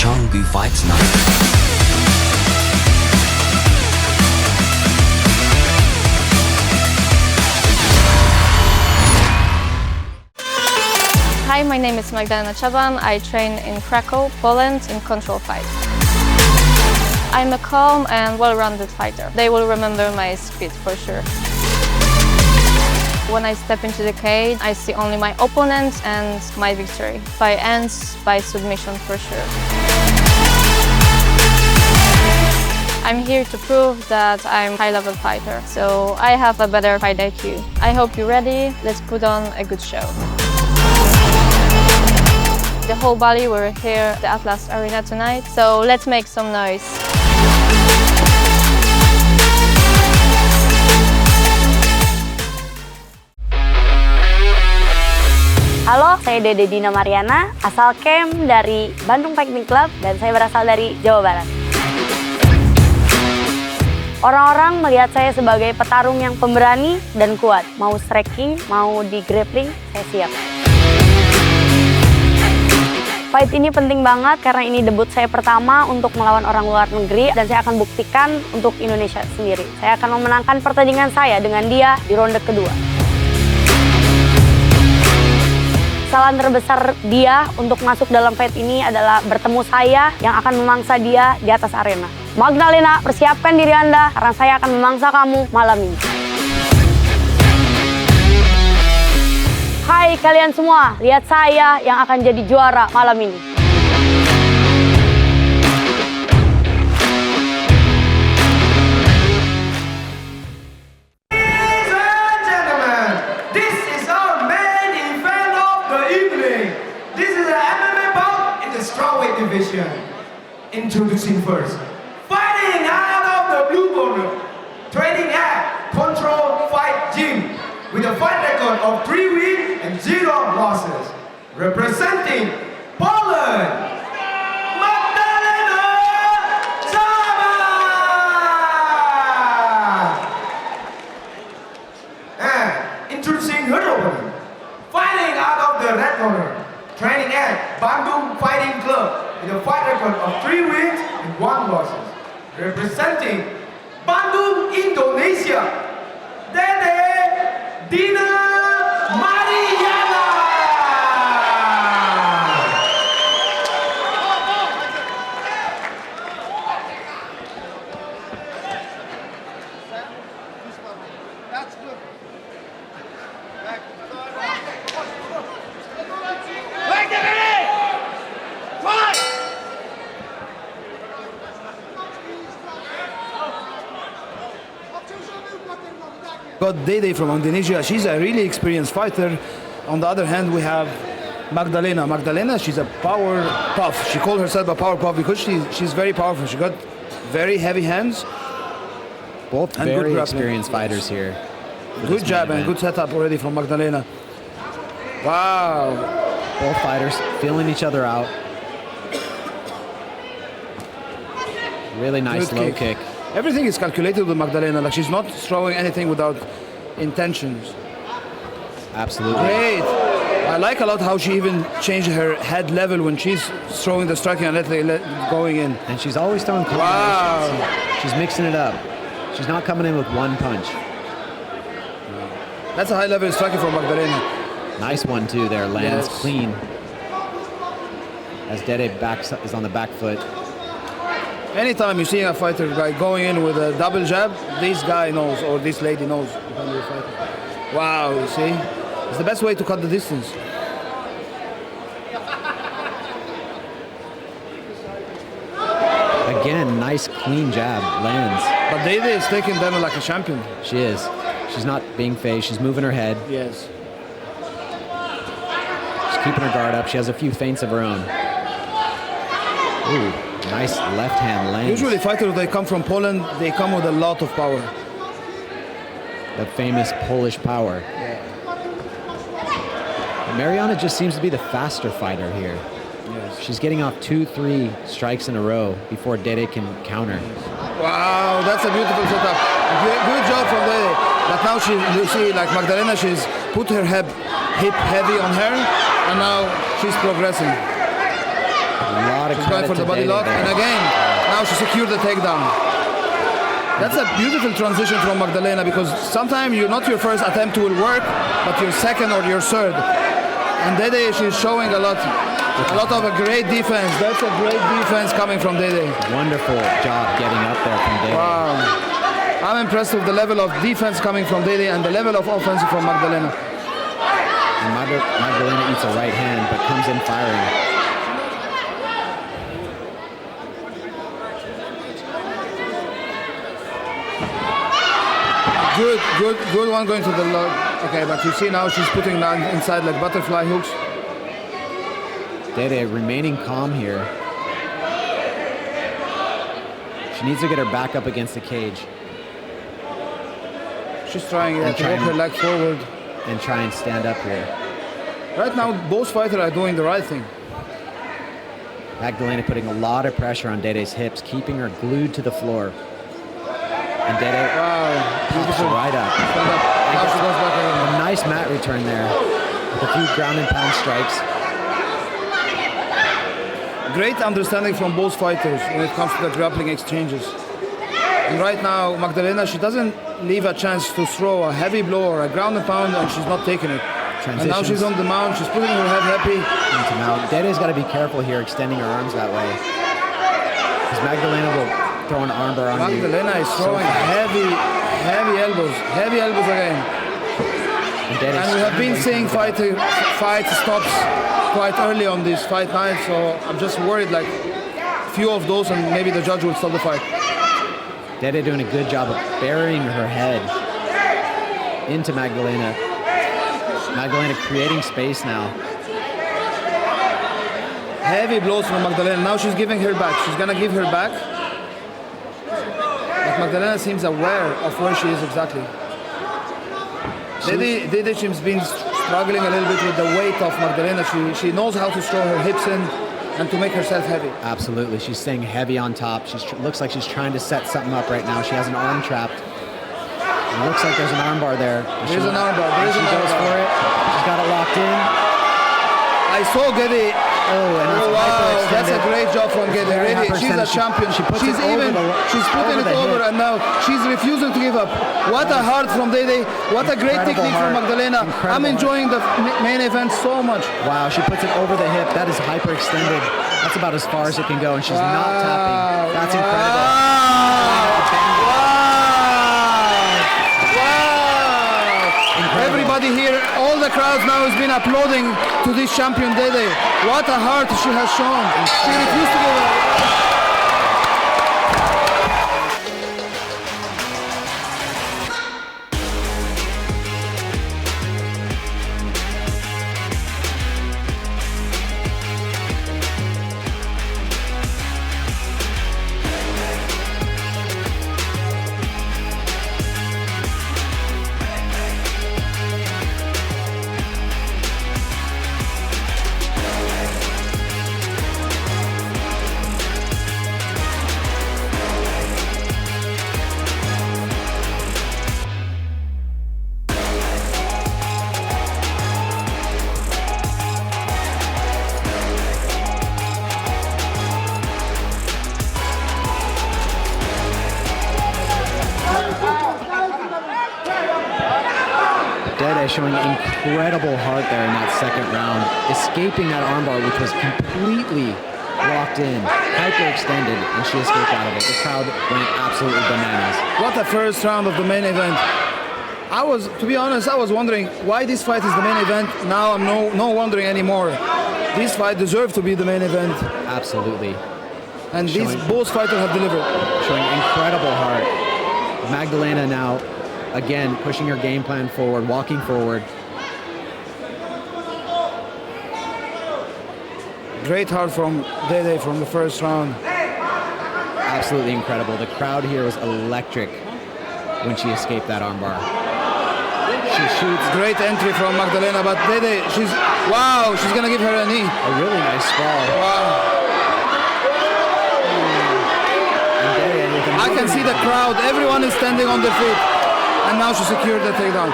ช่อง B5 Night Hi, my name is Magdalena Czaban. I train in Krakow, Poland in control fight. I'm a calm and well-rounded fighter. They will remember my speed for sure. When I step into the cage, I see only my opponent and my victory. Fight ends by submission for sure. I'm here to prove that I'm a high-level fighter, so I have a better fight IQ. I hope you're ready. Let's put on a good show. The whole Bali were here at the Atlas Arena tonight, so let's make some noise. Halo, saya Dede Dina Mariyana, asal camp dari Bandung Fighting Club dan saya berasal dari Jawa Barat. Orang-orang melihat saya sebagai petarung yang pemberani dan kuat. Mau striking, mau di grappling, saya siap. Fight ini penting banget karena ini debut saya pertama untuk melawan orang luar negeri dan saya akan buktikan untuk Indonesia sendiri. Saya akan memenangkan pertandingan saya dengan dia di ronde kedua. Kesalahan terbesar dia untuk masuk dalam fight ini adalah bertemu saya yang akan memangsa dia di atas arena. Magdalena, persiapkan diri Anda karena saya akan memangsa kamu malam ini. Hai kalian semua, lihat saya yang akan jadi juara malam ini. Strawweight division. Introducing first, fighting out of the blue corner, training at Control Fight Gym with a fight record of 3 wins and 0 losses, representing Poland, Magdalena Czaban. And introducing her opponent, fighting out of the red corner, training at Bandung Fighting Club with a fight record of 3 wins and 1 losses. Representing Bandung, Indonesia, Dede Dina Mariyana. That's good. Got Dede from Indonesia. She's a really experienced fighter. On the other hand, we have Magdalena. Magdalena, she's a power puff. She called herself a power puff because she's very powerful. She got very heavy hands. Both and very good experienced fighters here. Good jab and good setup already from Magdalena. Wow. Both fighters feeling each other out. Really nice Good low kick. Everything is calculated with Magdalena. Like she's not throwing anything without intentions. Absolutely. Great. I like a lot how she even changed her head level when she's throwing the striking and going in. And she's always throwing combinations. Wow. She's mixing it up. She's not coming in with one punch. That's a high level striking from Magdalena. Nice one too there, lands Yes. clean. As Dede is on the back foot. Anytime you see a fighter guy going in with a double jab, this guy knows or this lady knows. Wow, you see? It's the best way to cut the distance. Again, nice clean jab, lands. But Dede is taking them like a champion. She is. She's not being phased, she's moving her head. Yes. She's keeping her guard up. She has a few feints of her own. Ooh, nice left hand lands. Usually fighters, they come from Poland, they come with a lot of power. The famous Polish power. Yeah. Mariyana just seems to be the faster fighter here. Yes. She's getting off 2-3 strikes in a row before Dede can counter. Wow, that's a beautiful setup. Good job from Dede. But now you see, like Magdalena, she's put her hip heavy on her, and now she's progressing. A lot of She's going credit for the to body Dede lock, there. and again, now she secured the takedown. That's a beautiful transition from Magdalena, because sometimes not your first attempt will work, but your second or your third. And Dede, she's showing a lot of a great defense. That's a great defense coming from Dede. Wonderful job getting up there from Dede. Wow. I'm impressed with the level of defense coming from Dede and the level of offense from Magdalena. And Magdalena eats a right hand, but comes in firing. Good one going to the low. Okay, but you see now she's putting down inside like butterfly hooks. Dede remaining calm here. She needs to get her back up against the cage She's trying to trying- walk her leg forward. and try and stand up here. Right now, both fighters are doing the right thing. Magdalena putting a lot of pressure on Dede's hips, keeping her glued to the floor. And Dede pops her right up. Stand up. Now she goes back again. A nice mat return there with a few ground and pound strikes. Great understanding from both fighters when it comes to the grappling exchanges. And right now, Magdalena, she doesn't leave a chance to throw a heavy blow or a ground and pound, and she's not taking it. And now she's on the mount, she's putting her head happy. Into mount. Dede's got to be careful here, extending her arms that way. Because Magdalena will throw an armbar on you. Magdalena is throwing heavy elbows again. And we have been seeing fight stops quite early on this fight night, so I'm just worried like few of those and maybe the judge will stop the fight. Dede doing a good job of burying her head into Magdalena. Magdalena creating space now. Heavy blows from Magdalena. Now she's giving her back. She's gonna give her back. But Magdalena seems aware of where she is exactly. Dede she's been struggling a little bit with the weight of Magdalena. She knows how to throw her hips in and to make herself heavy. Absolutely. She's staying heavy on top. Looks like she's trying to set something up right now. She has an arm trapped. It looks like there's an armbar there. There's an armbar. There is an goes armbar. for it. She's got it locked in. I saw Dede. Oh, and that's Wow, hyperextended. that's a great job from Dede. Very Really, she's a hyperextended. champion. She puts She's it over even. the- She's putting over it the over, hip. and now she's refusing to give up. What a heart from Dede. What a great Incredible technique from heart. Magdalena. Incredible I'm enjoying the main event so much. Wow, she puts it over the hip. That is hyperextended. That's about as far as it can go, and she's not tapping. That's incredible. Everybody here, all the crowds now has been applauding to this champion Dede. What a heart she has shown. She refused to give up. Dede showing incredible heart there in that second round, escaping that armbar, which was completely locked in, hyperextended, and she escaped out of it. The crowd went absolutely bananas. What a first round of the main event. To be honest, I was wondering why this fight is the main event. Now I'm no wondering anymore. This fight deserved to be the main event. Absolutely. And both fighters have delivered. Showing incredible heart. Magdalena now, again, pushing her game plan forward, walking forward. Great heart from Dede from the first round. Absolutely incredible. The crowd here was electric when she escaped that armbar. She shoots. Great entry from Magdalena, but Dede, she's gonna give her a knee. A really nice sprawl. Wow. And Dede with a I can see the crowd, everyone is standing on their feet. And now she secured the takedown.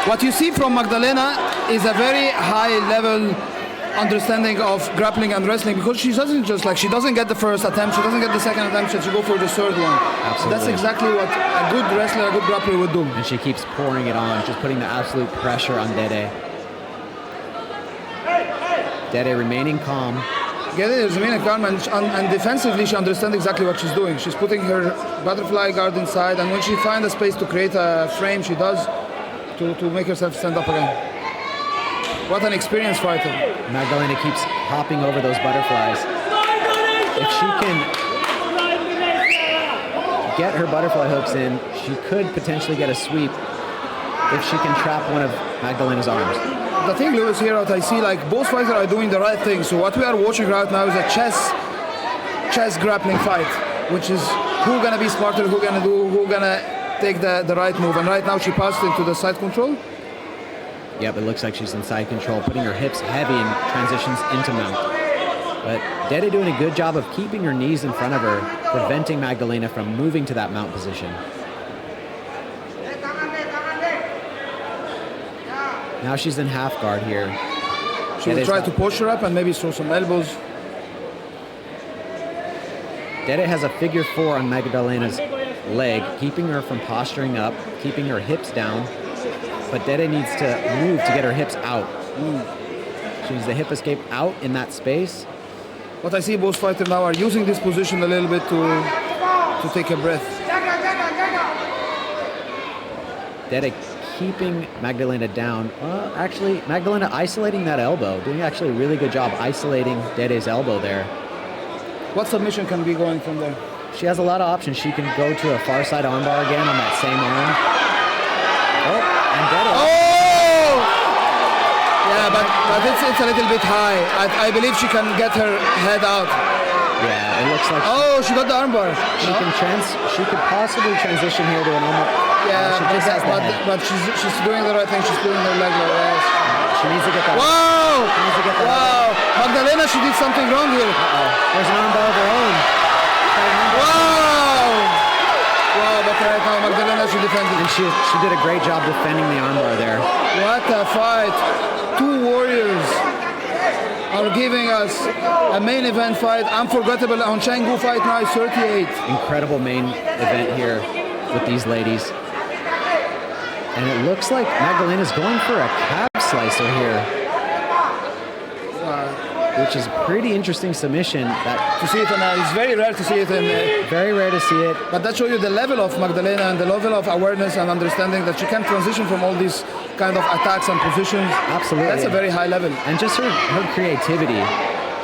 What you see from Magdalena is a very high level understanding of grappling and wrestling, because she doesn't just like, she doesn't get the first attempt, she doesn't get the second attempt, she go for the third one. Absolutely. That's exactly what a good wrestler, a good grappler would do. And she keeps pouring it on, just putting the absolute pressure on Dede. Dede remaining calm. Dede is remaining calm, and defensively she understands exactly what she's doing. She's putting her butterfly guard inside, and when she finds a space to create a frame, she does to make herself stand up again. What an experienced fighter. Magdalena keeps hopping over those butterflies. If she can get her butterfly hooks in, she could potentially get a sweep if she can trap one of Magdalena's arms. The thing, Lewis, here what I see, like both fighters are doing the right thing. So what we are watching right now is a chess grappling fight, which is who gonna be smarter, who gonna take the right move. And right now she passed into the side control. Yep, it looks like she's in side control, putting her hips heavy and transitions into mount. But Dede doing a good job of keeping her knees in front of her, preventing Magdalena from moving to that mount position. Now she's in half guard here. She will try to push her up and maybe throw some elbows. Dede has a figure 4 on Magdalena's leg, keeping her from posturing up, keeping her hips down. But Dede needs to move to get her hips out. She needs the hip escape out in that space. What I see both fighters now are using this position a little bit to take a breath. Dede keeping Magdalena down. Actually, Magdalena isolating that elbow, doing actually a really good job isolating Dede's elbow there. What submission can be going from there? She has a lot of options. She can go to a far side armbar again on that same arm. Oh, and Dede. Oh! Yeah, but it's a little bit high. I believe she can get her head out. Yeah, it looks like. Oh, she got the armbar. She could possibly transition here to an armbar. Yeah, she just has the head. but she's doing the right thing. She's putting her leg low. Yes. She needs to get that. Wow! She needs to get that. Wow! Magdalena, she did something wrong here. There's an armbar of her own. Wow! Wow, but right now Magdalena, she defended. And she did a great job defending the armbar there. What a fight! Two warriors are giving us a main event fight. Unforgettable on Canggu Fight Night 38. Incredible main event here with these ladies. And it looks like Magdalena's going for a calf slicer here. Which is a pretty interesting submission. To see it, it's very rare to see it in. Very rare to see it. But that shows you the level of Magdalena and the level of awareness and understanding that she can transition from all these kind of attacks and positions. Absolutely. That's a very high level. And just her creativity.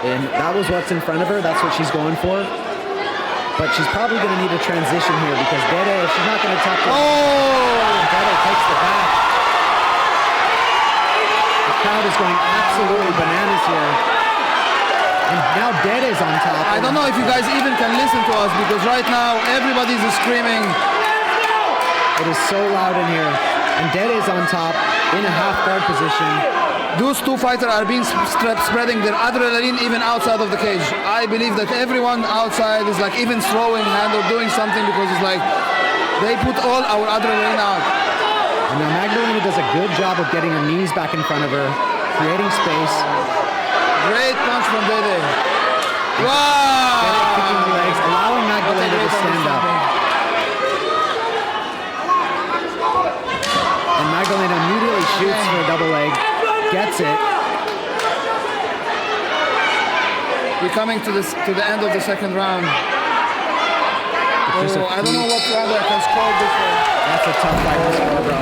And that was what's in front of her. That's what she's going for. But she's probably going to need a transition here because Dede, if she's not going to tap the... Dede takes the back. The crowd is going absolutely bananas here. And now Dede's on top. I don't know if you guys even can listen to us because right now everybody's screaming. It is so loud in here. And Dede is on top in a half guard position. Those two fighters are being spreading their adrenaline even outside of the cage. I believe that everyone outside is like even throwing hand or doing something because it's like they put all our adrenaline out. And now Magdalena does a good job of getting her knees back in front of her, creating space. Great punch from Dede. Wow! Dede kicking the legs, allowing Magdalena to stand up. And Magdalena immediately shoots for a double leg. Gets it. We're coming to the end of the second round. I don't know what round I can score this one. That's a tough fight to score, bro.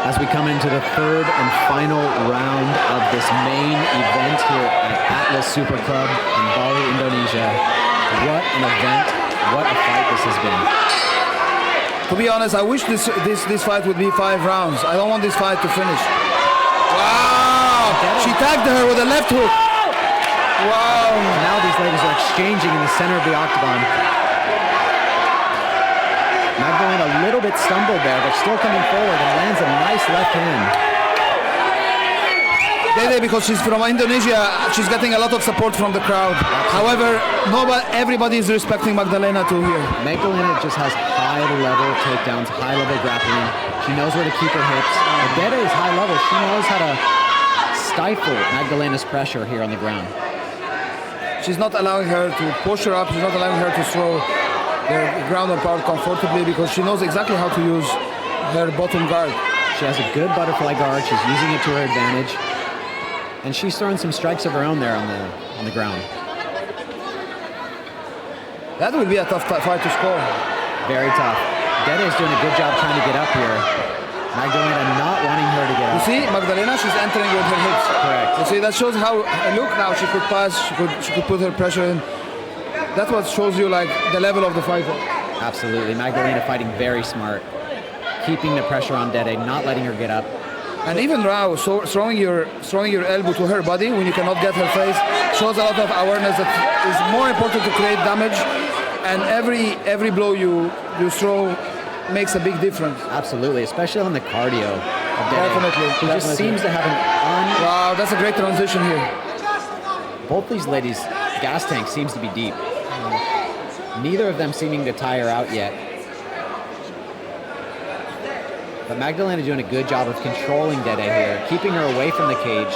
As we come into the third and final round of this main event here at Atlas Super Club in Bali, Indonesia. What an event. What a fight this has been. To be honest, I wish this fight would be 5 rounds. I don't want this fight to finish. Wow! She tagged her with a left hook. Wow! Now these ladies are exchanging in the center of the octagon. Magdalena a little bit stumbled there, but still coming forward and lands a nice left hand. Dede, because she's from Indonesia, she's getting a lot of support from the crowd. However, everybody is respecting Magdalena too here. Magdalena just has high-level takedowns, high-level grappling. She knows where to keep her hips. Dede is high level. She knows how to stifle Magdalena's pressure here on the ground. She's not allowing her to push her up. She's not allowing her to throw the ground and pound comfortably because she knows exactly how to use her bottom guard. She has a good butterfly guard. She's using it to her advantage. And she's throwing some strikes of her own there on the ground. That would be a tough fight to score. Very tough. Dede is doing a good job trying to get up here. Magdalena not wanting her to get up. You see, Magdalena, she's entering with her hips. Correct. You see, that shows how, look now, she could pass, she could put her pressure in. That's what shows you like the level of the fighter. Absolutely. Magdalena fighting very smart. Keeping the pressure on Dede, not letting her get up. And even Rao, so throwing your elbow to her body when you cannot get her face shows a lot of awareness that is more important to create damage. And every blow you throw makes a big difference. Absolutely, especially on the cardio of Dede. Definitely. He just seems to have an Wow, that's a great transition here. Both these ladies' gas tank seems to be deep. Neither of them seeming to tire out yet. But Magdalena doing a good job of controlling Dede here, keeping her away from the cage.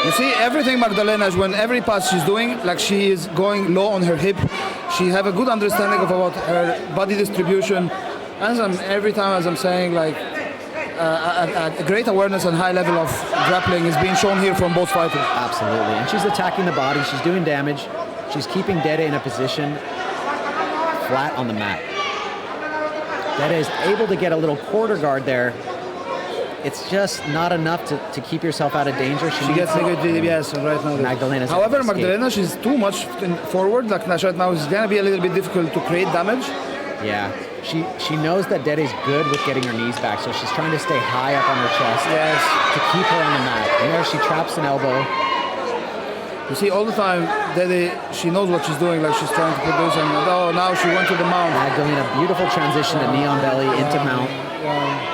You see, everything Magdalena is when every pass she's doing, like she is going low on her hip. She have a good understanding of about her body distribution. Every time as I'm saying, like a great awareness and high level of grappling is being shown here from both fighters. Absolutely, and she's attacking the body. She's doing damage. She's keeping Dede in a position flat on the mat. Dede is able to get a little quarter guard there. It's just not enough to keep yourself out of danger. She gets negative, yes, right now. Magdalena's However, Magdalena, she's too much forward. Like right now, it's gonna be a little bit difficult to create damage. Yeah, she knows that Dede's good with getting her knees back, so she's trying to stay high up on her chest. Yes. To keep her on the mat. And there she traps an elbow. You see, all the time, Dede, she knows what she's doing. Like she's trying to put this, and oh, now she went to the mount. Magdalena, beautiful transition to knee on belly into mount.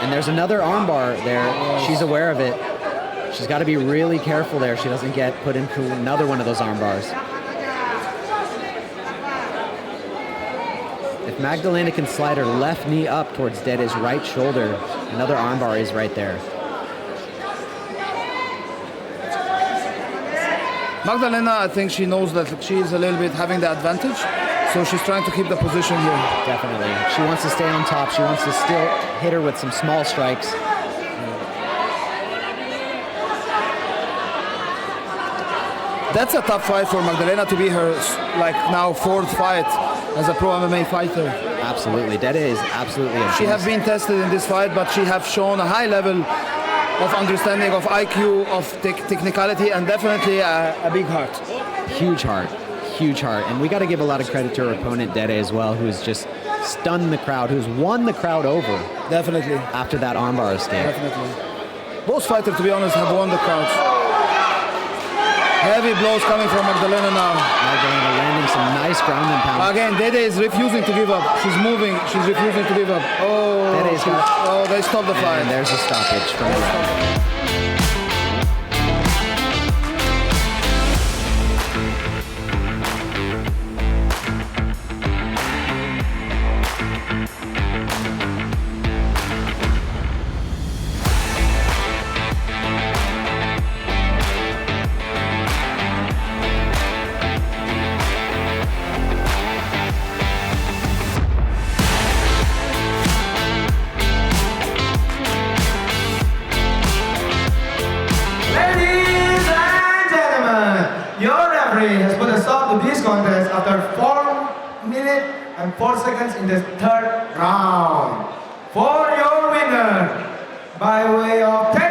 And there's another armbar there. She's aware of it. She's got to be really careful there. She doesn't get put into another one of those armbars. If Magdalena can slide her left knee up towards Dede's right shoulder, another armbar is right there. Magdalena, I think she knows that she is a little bit having the advantage, so she's trying to keep the position here. Definitely. She wants to stay on top. She wants to still hit her with some small strikes. That's a tough fight for Magdalena to be her, like now, 4th fight as a pro MMA fighter. Absolutely. Dede is absolutely a beast. She has been tested in this fight, but she has shown a high level of understanding of IQ, of technicality, and definitely a big heart. Huge heart. Huge heart. And we got to give a lot of credit to her opponent, Dede, as well, who's just stunned the crowd, who's won the crowd over. Definitely. After that armbar escape. Definitely. Both fighters, to be honest, have won the crowds. Heavy blows coming from Magdalena now. Magdalena landing some nice ground and pound. Again, Dede is refusing to give up. She's moving. She's refusing to give up. Oh, they stopped the fight. And there's a stoppage from the round. Has put a stop to this contest after 4 minutes and 4 seconds in the 3rd round. For your winner, by way of 10